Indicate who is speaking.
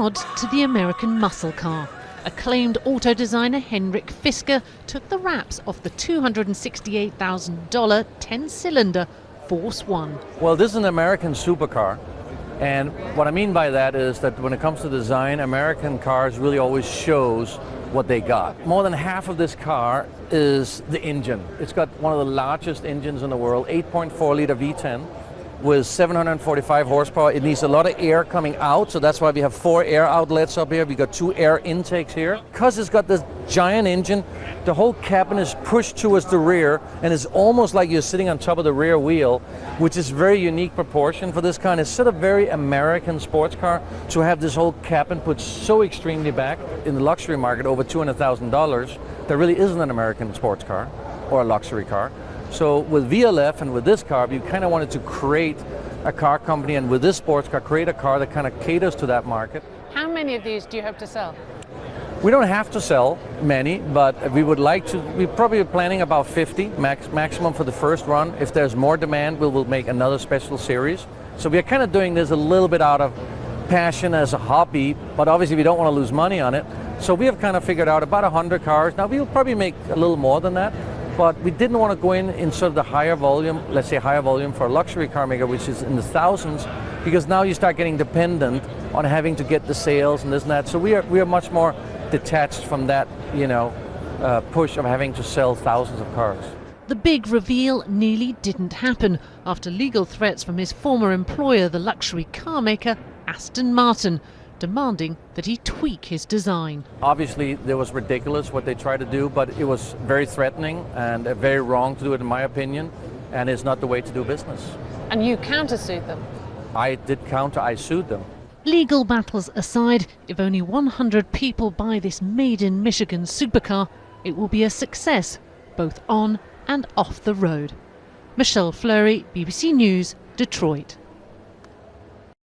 Speaker 1: nod to the American muscle car. Acclaimed auto designer Henrik Fisker took the wraps off the $268,000 10-cylinder Force One.
Speaker 2: Well, this is an American supercar. And what I mean by that is that when it comes to design, American cars really always shows what they got. More than half of this car is the engine. It's got one of the largest engines in the world, 8.4 liter V10 with 745 horsepower. It needs a lot of air coming out, so that's why we have 4 air outlets up here. We got 2 air intakes here. Because it's got this giant engine, the whole cabin is pushed towards the rear, and it's almost like you're sitting on top of the rear wheel, which is very unique proportion for this car. And it's sort of very American sports car to have this whole cabin put so extremely back. In the luxury market, over $200,000, there really isn't an American sports car or a luxury car. So with VLF and with this car, we kind of wanted to create a car company, and with this sports car, create a car that kind of caters to that market.
Speaker 3: How many of these do you hope to sell?
Speaker 2: We don't have to sell many, but we would like to. We're probably planning about 50 maximum for the first run. If there's more demand, we will make another special series. So we're kind of doing this a little bit out of passion as a hobby, but obviously we don't want to lose money on it. So we have kind of figured out about 100 cars. Now we'll probably make a little more than that, but we didn't want to go in sort of the higher volume, let's say higher volume for a luxury car maker, which is in the thousands, because now you start getting dependent on having to get the sales and this and that. So we are much more detached from that, push of having to sell thousands of cars.
Speaker 1: The big reveal nearly didn't happen after legal threats from his former employer, the luxury car maker Aston Martin, demanding that he tweak his design.
Speaker 2: Obviously, it was ridiculous what they tried to do, but it was very threatening and very wrong to do it, in my opinion, and it's not the way to do business.
Speaker 3: And you countersued them?
Speaker 2: I sued them.
Speaker 1: Legal battles aside, if only 100 people buy this made-in Michigan supercar, it will be a success, both on and off the road. Michelle Fleury, BBC News, Detroit.